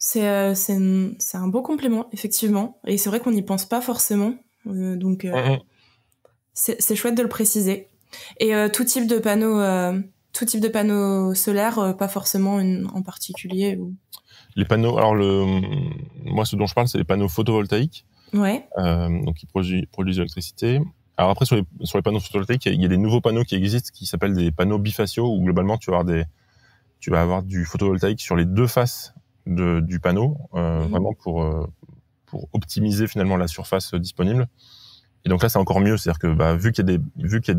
C'est un beau complément effectivement et c'est vrai qu'on n'y pense pas forcément donc c'est chouette de le préciser. Et tout type de panneaux solaires, pas forcément en particulier ou... Les panneaux, alors moi ce dont je parle c'est les panneaux photovoltaïques. Ouais. Donc ils produisent de l'électricité. Alors après sur les panneaux photovoltaïques, il y a des nouveaux panneaux qui existent qui s'appellent des panneaux bifaciaux où globalement tu vas avoir du photovoltaïque sur les deux faces du panneau, vraiment pour optimiser finalement la surface disponible. Et donc là c'est encore mieux, c'est-à-dire que vu qu'il y a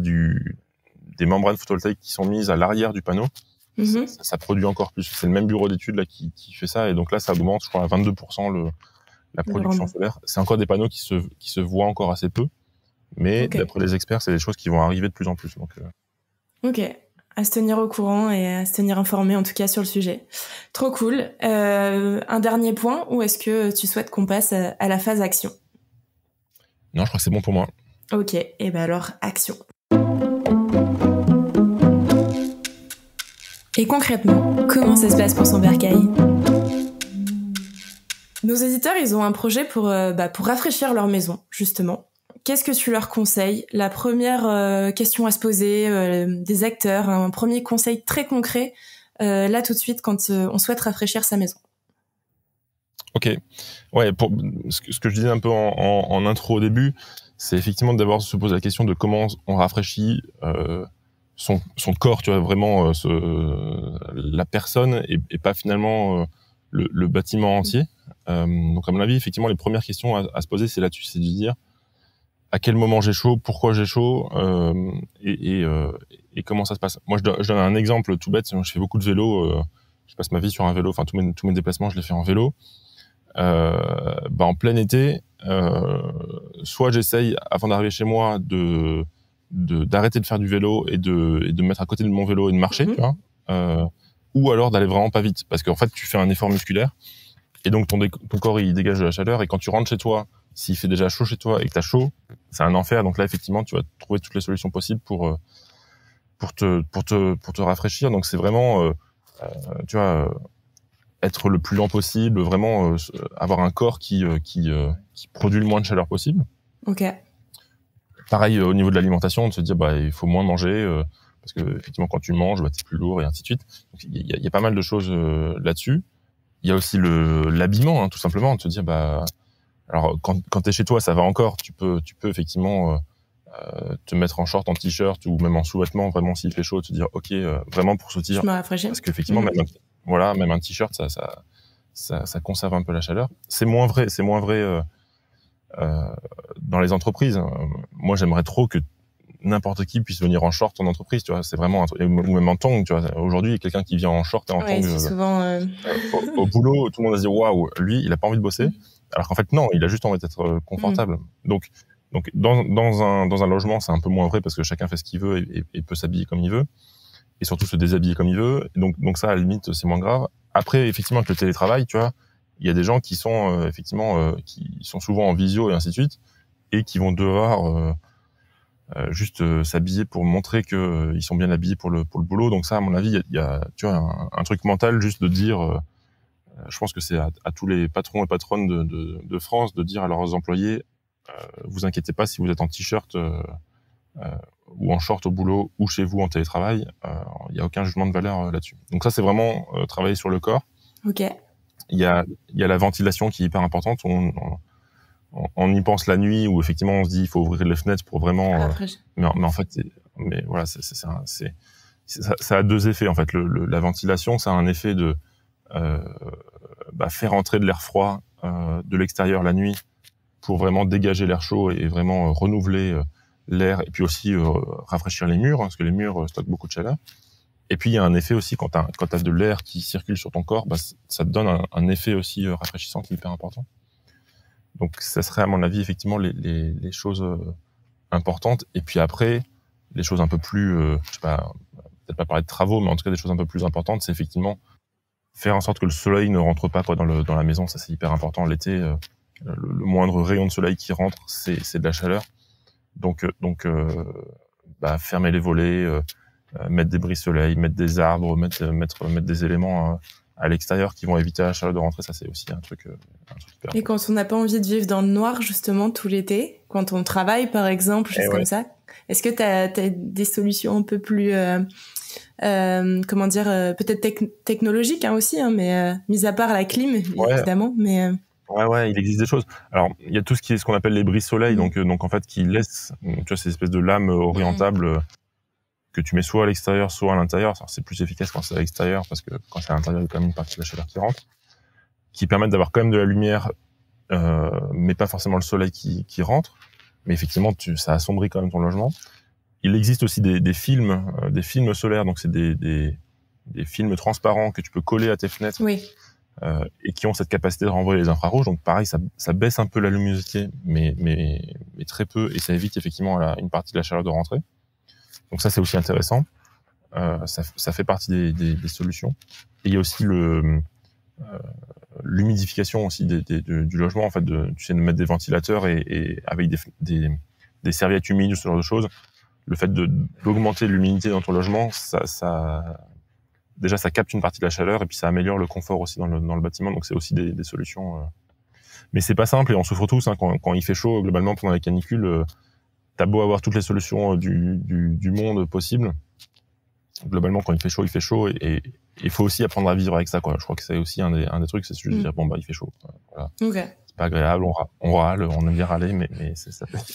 des membranes photovoltaïques qui sont mises à l'arrière du panneau, ça produit encore plus. C'est le même bureau d'études là qui fait ça et donc là ça augmente je crois à 22% la production solaire. C'est encore des panneaux qui se voient encore assez peu, mais d'après les experts c'est des choses qui vont arriver de plus en plus. Donc Ok. À se tenir au courant et à se tenir informé en tout cas sur le sujet. Trop cool. Un dernier point ou est-ce que tu souhaites qu'on passe à la phase action? Non, je crois que c'est bon pour moi. Ok, et ben alors action. Et concrètement, comment ça se passe pour son bercail? Nos éditeurs, ils ont un projet pour rafraîchir leur maison, justement. Qu'est-ce que tu leur conseilles? La première question à se poser, des acteurs, un premier conseil très concret, là tout de suite quand on souhaite rafraîchir sa maison. Ok. Ouais, pour ce que je disais un peu en intro au début, c'est effectivement d'abord se poser la question de comment on rafraîchit son corps, tu vois, vraiment la personne et pas finalement le bâtiment entier. Donc à mon avis, effectivement, les premières questions à se poser, c'est là-dessus, c'est de dire à quel moment j'ai chaud, pourquoi j'ai chaud, et comment ça se passe. Moi, je donne un exemple tout bête. Je fais beaucoup de vélo. Je passe ma vie sur un vélo. Enfin, tous mes déplacements, je les fais en vélo. En plein été, soit j'essaye avant d'arriver chez moi d'arrêter de faire du vélo et de me mettre à côté de mon vélo et de marcher, tu vois, ou alors d'aller vraiment pas vite, parce qu'en fait tu fais un effort musculaire et donc ton corps il dégage de la chaleur, et quand tu rentres chez toi, s'il fait déjà chaud chez toi et que t'as chaud, c'est un enfer. Donc là effectivement tu vas trouver toutes les solutions possibles pour te rafraîchir. Donc c'est vraiment tu vois, être le plus lent possible, vraiment avoir un corps qui produit le moins de chaleur possible. Ok. Pareil au niveau de l'alimentation, de se dire il faut moins manger parce que effectivement quand tu manges, t'es plus lourd et ainsi de suite. Donc il y a pas mal de choses là-dessus. Il y a aussi l'habillement, hein, tout simplement, de se dire alors quand t'es chez toi, ça va encore, tu peux effectivement te mettre en short, en t-shirt ou même en sous-vêtements, vraiment s'il fait chaud, te dire ok, vraiment pour sautir. Je me rafraîchis. Parce qu'effectivement même un t-shirt, ça conserve un peu la chaleur. C'est moins vrai dans les entreprises. Moi, j'aimerais trop que n'importe qui puisse venir en short en entreprise, tu vois. C'est vraiment un truc, ou même en tongs, tu vois. Aujourd'hui, quelqu'un qui vient en short et en tongs souvent au boulot, tout le monde va se dire waouh, lui, il a pas envie de bosser. Alors qu'en fait, non, il a juste envie d'être confortable. Donc, dans un logement, c'est un peu moins vrai parce que chacun fait ce qu'il veut et peut s'habiller comme il veut. Et surtout se déshabiller comme il veut. Et donc ça, à la limite, c'est moins grave. Après, effectivement, avec le télétravail, tu vois, il y a des gens qui sont qui sont souvent en visio et ainsi de suite, et qui vont devoir juste s'habiller pour montrer que ils sont bien habillés pour le boulot. Donc ça, à mon avis, il y a tu vois un truc mental juste de dire, je pense que c'est à tous les patrons et patronnes de France de dire à leurs employés, vous inquiétez pas si vous êtes en t-shirt ou en short au boulot ou chez vous en télétravail, il y a aucun jugement de valeur là-dessus. Donc ça, c'est vraiment travailler sur le corps. Ok. Il y a la ventilation qui est hyper importante. On y pense la nuit où effectivement on se dit il faut ouvrir les fenêtres pour vraiment. Mais en fait, voilà, ça a deux effets en fait. La ventilation, ça a un effet de faire entrer de l'air froid de l'extérieur la nuit pour vraiment dégager l'air chaud et vraiment renouveler l'air, et puis aussi rafraîchir les murs, hein, parce que les murs stockent beaucoup de chaleur. Et puis il y a un effet aussi quand t'as de l'air qui circule sur ton corps, ça te donne un effet aussi rafraîchissant qui est hyper important. Donc ça serait à mon avis effectivement les choses importantes. Et puis après, les choses un peu plus, je sais pas, peut-être pas parler de travaux, mais en tout cas des choses un peu plus importantes, c'est effectivement faire en sorte que le soleil ne rentre pas dans la maison. Ça c'est hyper important. L'été, le moindre rayon de soleil qui rentre, c'est de la chaleur. Donc fermer les volets, mettre des brise-soleil, mettre des arbres, mettre des éléments à l'extérieur qui vont éviter la chaleur de rentrer. Ça, c'est aussi un truc hyper. Et quand on n'a pas envie de vivre dans le noir, justement, tout l'été, quand on travaille, par exemple, juste comme ça, est-ce que t'as des solutions un peu plus, peut-être technologiques, hein, aussi, hein, mais mis à part la clim, évidemment, mais. Ouais, il existe des choses. Alors, il y a tout ce qu'on appelle les brise-soleil, donc en fait, qui laissent, tu vois, ces espèces de lames orientables que tu mets soit à l'extérieur, soit à l'intérieur. Alors, c'est plus efficace quand c'est à l'extérieur, parce que quand c'est à l'intérieur, il y a quand même une partie de la chaleur qui rentre, qui permettent d'avoir quand même de la lumière, mais pas forcément le soleil qui rentre. Mais effectivement, ça assombrit quand même ton logement. Il existe aussi des films solaires, donc c'est des films transparents que tu peux coller à tes fenêtres. Oui. Et qui ont cette capacité de renvoyer les infrarouges. Donc pareil, ça baisse un peu la luminosité, mais très peu, et ça évite effectivement une partie de la chaleur de rentrer. Donc ça, c'est aussi intéressant. Ça fait partie des solutions. Et il y a aussi l'humidification aussi du logement, en fait, tu sais, de mettre des ventilateurs et avec des serviettes humides, ce genre de choses. Le fait d'augmenter l'humidité dans ton logement, déjà ça capte une partie de la chaleur, et puis ça améliore le confort aussi dans le bâtiment. Donc c'est aussi des solutions Mais c'est pas simple et on souffre tous, hein, quand il fait chaud, globalement, pendant la canicule, t'as beau avoir toutes les solutions du monde possible. Globalement, quand il fait chaud et il faut aussi apprendre à vivre avec ça, quoi. Je crois que c'est aussi un des trucs, c'est juste de dire, bon, bah, il fait chaud. Voilà. Ok. C'est pas agréable, on râle, on aime bien râler, mais ça fait partie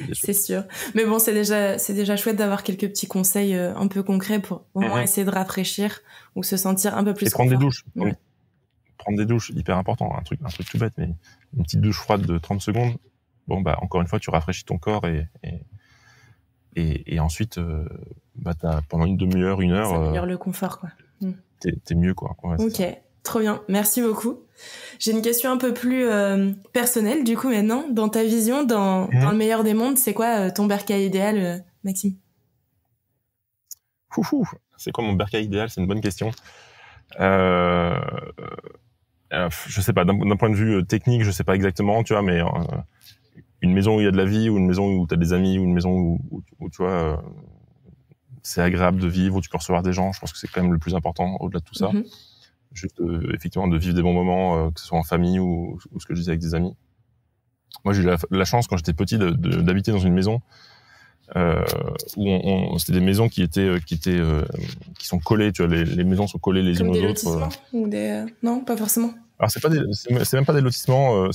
des choses. C'est sûr. Mais bon, c'est déjà chouette d'avoir quelques petits conseils un peu concrets pour au moins essayer de rafraîchir ou se sentir un peu plus et prendre des douches. Ouais. Prendre des douches, hyper important. Un truc tout bête, mais une petite douche froide de 30 secondes. Bon, bah, encore une fois, tu rafraîchis ton corps et ensuite, bah, pendant une demi-heure, une heure. Ça améliore le confort, quoi. T'es mieux, quoi. Ouais, ok. Trop bien. Merci beaucoup. J'ai une question un peu plus personnelle, du coup, maintenant. Dans ta vision, dans le meilleur des mondes, c'est quoi ton bercail idéal, Maxime? C'est quoi mon bercail idéal? C'est une bonne question. Je sais pas, d'un point de vue technique, je sais pas exactement, tu vois, mais une maison où il y a de la vie, ou une maison où t'as des amis, ou une maison où tu vois, c'est agréable de vivre, où tu peux recevoir des gens, je pense que c'est quand même le plus important au-delà de tout ça. Juste effectivement de vivre des bons moments, que ce soit en famille ou ce que je disais avec des amis. Moi, j'ai eu la chance quand j'étais petit d'habiter dans une maison où c'était des maisons qui sont collées, tu vois, les maisons sont collées les unes aux autres. Comme des lotissements ou des non, pas forcément. Alors c'est même pas des lotissements,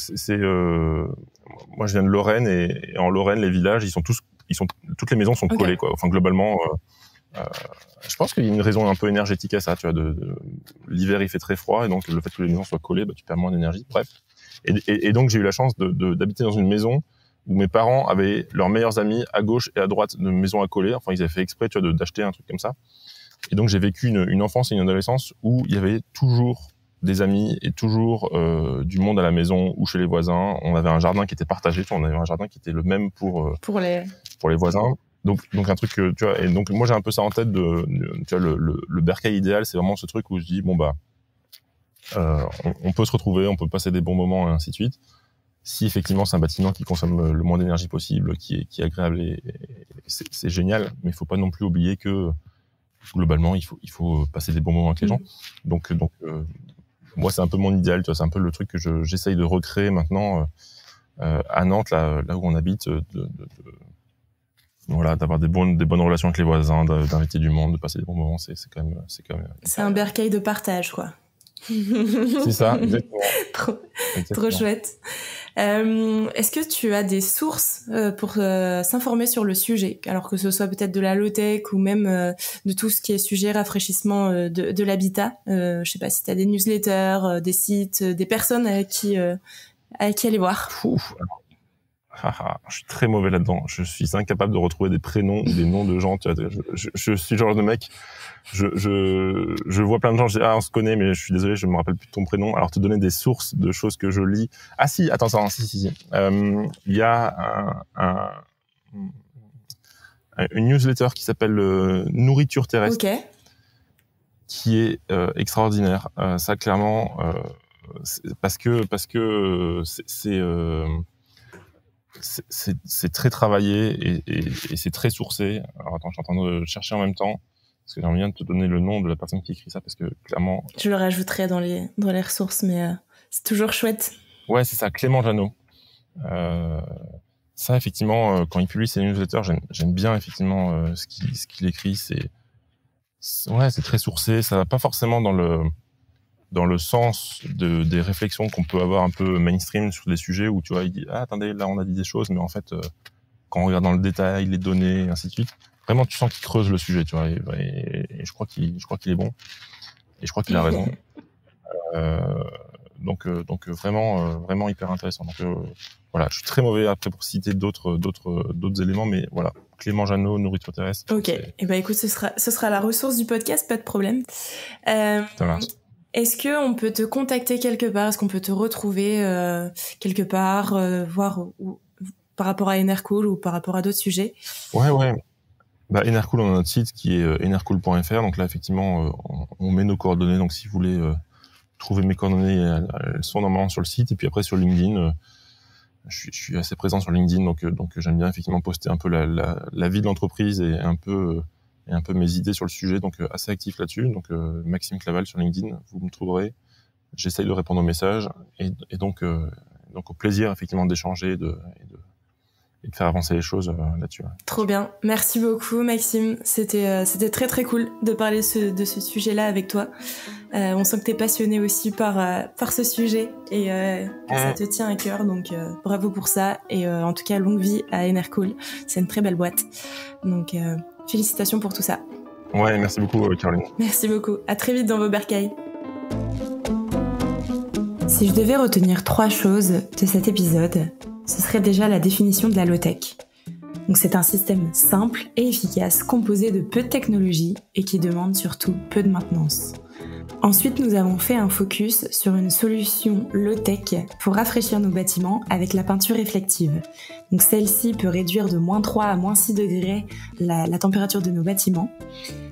moi je viens de Lorraine et en Lorraine les villages toutes les maisons sont collées, quoi. Enfin globalement je pense qu'il y a une raison un peu énergétique à ça, tu vois, l'hiver il fait très froid et donc le fait que les maisons soient collées, bah tu perds moins d'énergie. Bref. Et donc j'ai eu la chance d'habiter dans une maison où mes parents avaient leurs meilleurs amis à gauche et à droite de maisons à coller. Enfin, ils avaient fait exprès, tu vois, d'acheter un truc comme ça. Et donc j'ai vécu une enfance et une adolescence où il y avait toujours des amis et toujours du monde à la maison ou chez les voisins. On avait un jardin qui était partagé, tu vois, on avait un jardin qui était le même pour les voisins. Donc un truc, tu vois, et donc moi j'ai un peu ça en tête tu vois, le bercail idéal, c'est vraiment ce truc où je dis bon bah on peut se retrouver, on peut passer des bons moments et ainsi de suite. Si effectivement c'est un bâtiment qui consomme le moins d'énergie possible, qui est agréable et c'est génial, mais il faut pas non plus oublier que globalement il faut passer des bons moments avec les gens. Donc moi c'est un peu mon idéal, tu vois, c'est un peu le truc que j'essaye de recréer maintenant à Nantes, là où on habite, voilà, d'avoir des bonnes relations avec les voisins, d'inviter du monde, de passer des bons moments, c'est quand même. C'est un bercail de partage, quoi. C'est ça, exactement. Trop chouette. Est-ce que tu as des sources pour s'informer sur le sujet, alors que ce soit peut-être de la low-tech ou même de tout ce qui est sujet rafraîchissement de l'habitat? Je sais pas si tu as des newsletters, des sites, des personnes avec qui aller voir. Je suis très mauvais là-dedans. Je suis incapable de retrouver des prénoms ou des noms de gens. Tu vois, je suis le genre de mec. Je vois plein de gens. Je dis on se connaît, mais je suis désolé, je me rappelle plus de ton prénom. Alors te donner des sources de choses que je lis. Ah si, attends, si. Il y a une newsletter qui s'appelle Nourriture terrestre, qui est extraordinaire. Ça clairement, parce que c'est très travaillé et c'est très sourcé. Alors attends, je suis en train de chercher en même temps parce que j'aimerais bien te donner le nom de la personne qui écrit ça parce que clairement. Je le rajouterai dans les ressources, mais c'est toujours chouette. Ouais, c'est ça, Clément Jeannot. Ça effectivement, quand il publie ses newsletters, j'aime bien effectivement ce qu'il écrit. C'est très sourcé. Ça va pas forcément dans le sens des réflexions qu'on peut avoir un peu mainstream sur des sujets où tu vois il dit attendez, là on a dit des choses, mais en fait quand on regarde dans le détail les données et ainsi de suite, vraiment tu sens qu'il creuse le sujet, tu vois, et je crois qu'il est bon et je crois qu'il a raison. Donc vraiment hyper intéressant. Donc voilà, je suis très mauvais après pour citer d'autres éléments, mais voilà, Clément Jeannot, Nourriture terrestre. Ok, et écoute, ce sera la ressource du podcast, pas de problème. Ça marche. Est-ce que on peut te contacter quelque part? Est-ce qu'on peut te retrouver quelque part, voir par rapport à Enercool ou par rapport à d'autres sujets? Ouais. Bah, Enercool, on a notre site qui est enercool.fr. Donc là, effectivement, on met nos coordonnées. Donc si vous voulez trouver mes coordonnées, elles sont normalement sur le site. Et puis après, sur LinkedIn, je suis assez présent sur LinkedIn. Donc j'aime bien effectivement poster un peu la vie de l'entreprise et un peu mes idées sur le sujet, donc assez actif là-dessus. Donc Maxime Claval sur LinkedIn, vous me trouverez. J'essaye de répondre aux messages et donc donc au plaisir effectivement d'échanger et de faire avancer les choses là-dessus. Trop bien. Merci beaucoup, Maxime. C'était très très cool de parler de ce sujet-là avec toi. On sent que t'es passionné aussi par ce sujet et que ça te tient à cœur. Donc bravo pour ça. Et en tout cas, longue vie à Enercool. C'est une très belle boîte. Donc félicitations pour tout ça. Ouais, merci beaucoup, Caroline. Merci beaucoup. À très vite dans vos bercailles. Si je devais retenir 3 choses de cet épisode, ce serait déjà la définition de la low-tech. Donc c'est un système simple et efficace composé de peu de technologie et qui demande surtout peu de maintenance. Ensuite, nous avons fait un focus sur une solution low-tech pour rafraîchir nos bâtiments avec la peinture réflective. Donc celle-ci peut réduire de -3 à -6 degrés la température de nos bâtiments.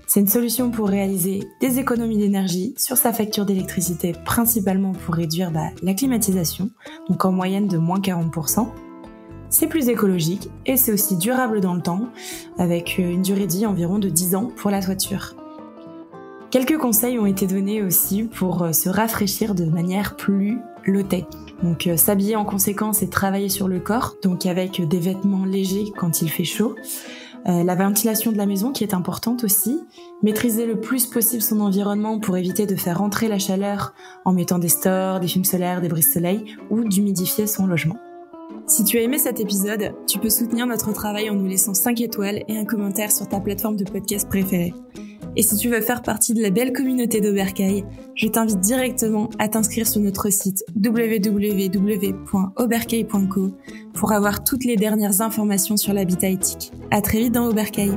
C'est une solution pour réaliser des économies d'énergie sur sa facture d'électricité, principalement pour réduire la climatisation, donc en moyenne de -40%. C'est plus écologique et c'est aussi durable dans le temps, avec une durée de vie environ de 10 ans pour la toiture. Quelques conseils ont été donnés aussi pour se rafraîchir de manière plus low-tech. Donc s'habiller en conséquence et travailler sur le corps, donc avec des vêtements légers quand il fait chaud. La ventilation de la maison qui est importante aussi. Maîtriser le plus possible son environnement pour éviter de faire rentrer la chaleur en mettant des stores, des fumes solaires, des brise-soleil ou d'humidifier son logement. Si tu as aimé cet épisode, tu peux soutenir notre travail en nous laissant 5 étoiles et un commentaire sur ta plateforme de podcast préférée. Et si tu veux faire partie de la belle communauté d'Aubercaille, je t'invite directement à t'inscrire sur notre site www.aubercaille.co pour avoir toutes les dernières informations sur l'habitat éthique. À très vite dans Aubercaille.